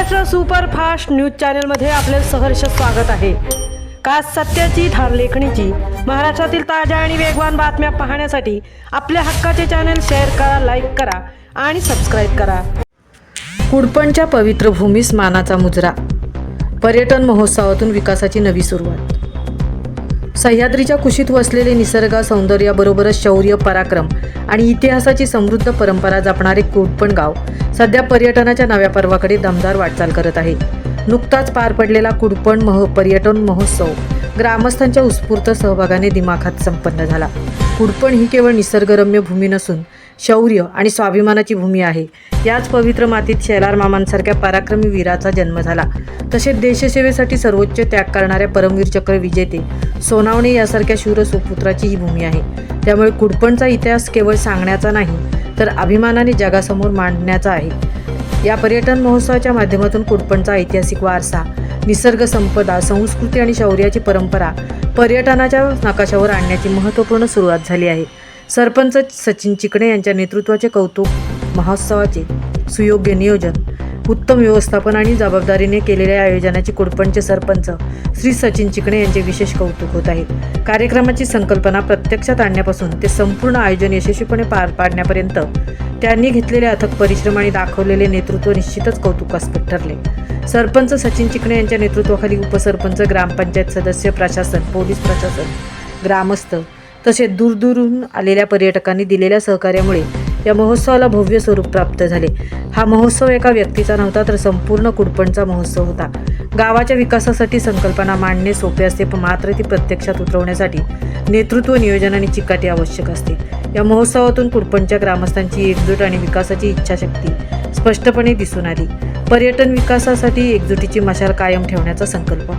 Maharashtra superfast news चॅनलमध्ये आपले सहर्ष स्वागत आहे। खास सत्याची ठार लेखणीची महाराष्ट्रातील ताज्या आणि वेगवान बातम्या पाहण्यासाठी आपल्या हक्काचे चॅनल शेअर करा, लाईक करा आणि सबस्क्राईब करा। कुडपणच्या पवित्र भूमीस मानाचा मुजरा, पर्यटन महोत्सवातून विकासाची नवी सुरुवात। सह्याद्रीच्या कुशीत वसलेले निसर्ग सौंदर्याबरोबरच शौर्य, पराक्रम आणि इतिहासाची समृद्ध परंपरा जपणारे कुडपण गाव सध्या पर्यटनाच्या नव्या पर्वाकडे दमदार वाटचाल करत आहे। नुकताच पार पडलेला कुडपण पर्यटन महोत्सव ग्रामस्थांच्या उत्स्फूर्त सहभागाने दिमाखात संपन्न झाला। कुडपण ही केवळ निसर्गरम्य भूमी नसून शौर्य आणि स्वाभिमानाची भूमी आहे। याच पवित्र मातीत शेलार मामांसारख्या पराक्रमी वीराचा जन्म झाला। तसेच देशसेवेसाठी सर्वोच्च त्याग करणाऱ्या परमवीर चक्र विजेते सोनावणे यासारख्या शूर सुपुत्राची ही भूमी आहे। त्यामुळे कुडपणचा इतिहास केवळ सांगण्याचा नाही तर अभिमानाने जगासमोर मांडण्याचा आहे। या पर्यटन महोत्सवाच्या माध्यमातून कुडपणचा ऐतिहासिक वारसा, निसर्ग संपदा, संस्कृती आणि शौर्याची परंपरा पर्यटनाच्या नकाशावर आणण्याची महत्त्वपूर्ण सुरुवात झाली आहे। सरपंच सचिन चिकणे यांच्या नेतृत्वाचे कौतुक। महोत्सवाचे सुयोग्य नियोजन, उत्तम व्यवस्थापन आणि जबाबदारीने केलेल्या आयोजनाचे कुडपणचे सरपंच श्री सचिन चिकणे यांचे विशेष कौतुक होत आहे। कार्यक्रमाची संकल्पना प्रत्यक्षात आणण्यापासून ते संपूर्ण आयोजन यशस्वीपणे पार पाडण्यापर्यंत त्यांनी घेतलेले अथक परिश्रम आणि दाखवलेले नेतृत्व निश्चितच कौतुकास्पद ठरले। सरपंच सचिन चिकणे यांच्या नेतृत्वाखाली उपसरपंच, ग्रामपंचायत सदस्य, प्रशासन, पोलीस प्रशासन, ग्रामस्थ तसेच दूरदूरून आलेल्या पर्यटकांनी दिलेल्या सहकार्यामुळे या महोत्सवाला भव्य स्वरूप प्राप्त झाले। हा महोत्सव एका व्यक्तीचा नव्हता तर संपूर्ण कुडपणचा महोत्सव होता। गावाच्या विकासासाठी संकल्पना मांडणे सोपे असते, पण मात्र ती प्रत्यक्षात उतरवण्यासाठी नेतृत्व, नियोजन आणि चिकाटी आवश्यक असते। या महोत्सवातून कुडपणच्या ग्रामस्थांची एकजूट आणि विकासाची इच्छाशक्ती स्पष्टपणे दिसून आली। पर्यटन विकासासाठी एकजुटीची मशाल कायम ठेवण्याचा संकल्प।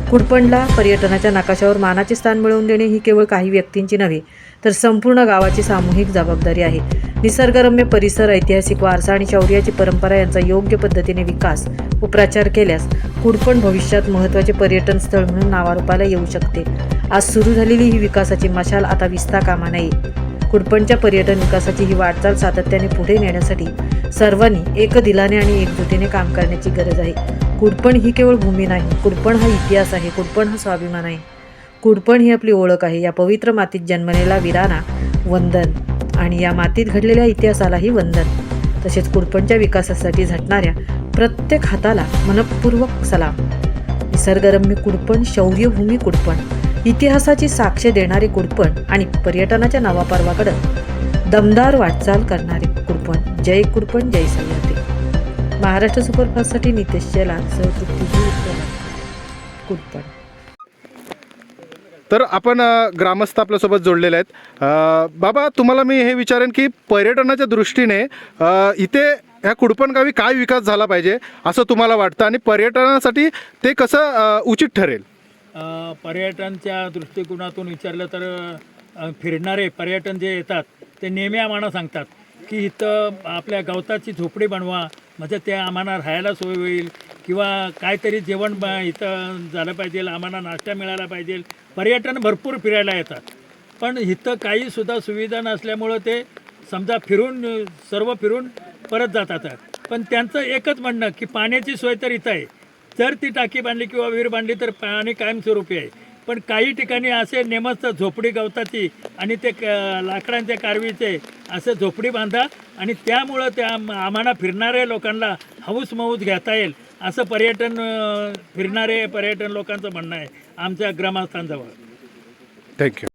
कुडपणला पर्यटनाच्या नकाशावर मानाचे स्थान मिळवून देणे ही केवळ काही व्यक्तींची नव्हे तर संपूर्ण गावाची सामूहिक जबाबदारी आहे। निसर्गरम्य परिसर, ऐतिहासिक वारसा आणि शौर्याची परंपरा यांचा योग्य पद्धतीने विकास व प्रचार केल्यास कुडपण भविष्यात महत्त्वाचे पर्यटन स्थळ म्हणून नावारूपाला येऊ शकते। आज सुरू झालेली ही विकासाची मशाल आता विसता कामा नये। कुडपणच्या पर्यटन विकासाची ही वाटचाल सातत्याने पुढे नेण्यासाठी सर्वांनी एकदिलाने आणि एकजुटीने काम करण्याची गरज आहे। कुडपण ही केवळ भूमी नाही, कुडपण हा इतिहास आहे, कुडपण हा स्वाभिमान आहे, कुडपण ही आपली ओळख आहे। या पवित्र मातीत जन्मलेला वीरांना वंदन आणि या मातीत घडलेल्या इतिहासालाही वंदन। तसेच कुडपणच्या विकासासाठी झटणाऱ्या प्रत्येक हाताला मनपूर्वक सलाम। निसर्गरम्य कुडपण, शौर्यभूमी कुडपण, इतिहासाची साक्ष देणारे कुडपण आणि पर्यटनाच्या नवा पर्वाकडे दमदार वाटचाल करणारे कुडपण। जय कुडपण, जय सह्याद्री। महाराष्ट्र सुपरफास्टसाठी नितेश शेलार, सहतृप्ती कुडपण। तर आपण ग्रामस्थ आपल्यासोबत जोडलेले आहेत। बाबा, तुम्हाला मी हे विचारेन की पर्यटनाच्या दृष्टीने इथे ह्या कुडपण गावी काय विकास झाला पाहिजे असं तुम्हाला वाटतं आणि पर्यटनासाठी ते कसं उचित ठरेल? पर्यटनच्या दृष्टिकोनातून विचारलं तर फिरणारे पर्यटन जे येतात ते नेहमी आम्हाला सांगतात की इथं आपल्या गवताची झोपडी बनवा, म्हणजे ते आम्हाला राहायला सोय होईल किंवा काहीतरी जेवण इथं झालं पाहिजे, आम्हाला नाश्ता मिळाला पाहिजे। पर्यटन भरपूर फिरायला येतात, पण इथं काहीसुद्धा सुविधा नसल्यामुळं ते समजा सर्व फिरून परत जातात। पण त्यांचं एकच म्हणणं की पाण्याची सोय तर इथं आहे, जर ती टाकी बांधली किंवा विहीर बांधली तर पाणी कायमस्वरूपी आहे। पण काही ठिकाणी असे नेमस्त झोपडी गवताची आणि ते लाकडांच्या कारवीचे असे झोपडी बांधा आणि त्यामुळं त्या आम्हाला फिरणाऱ्या लोकांना हौस मौज घेता येईल असं फिरणारे पर्यटन लोकांचं म्हणणं आहे आमच्या ग्रामस्थांजवळ। थँक्यू।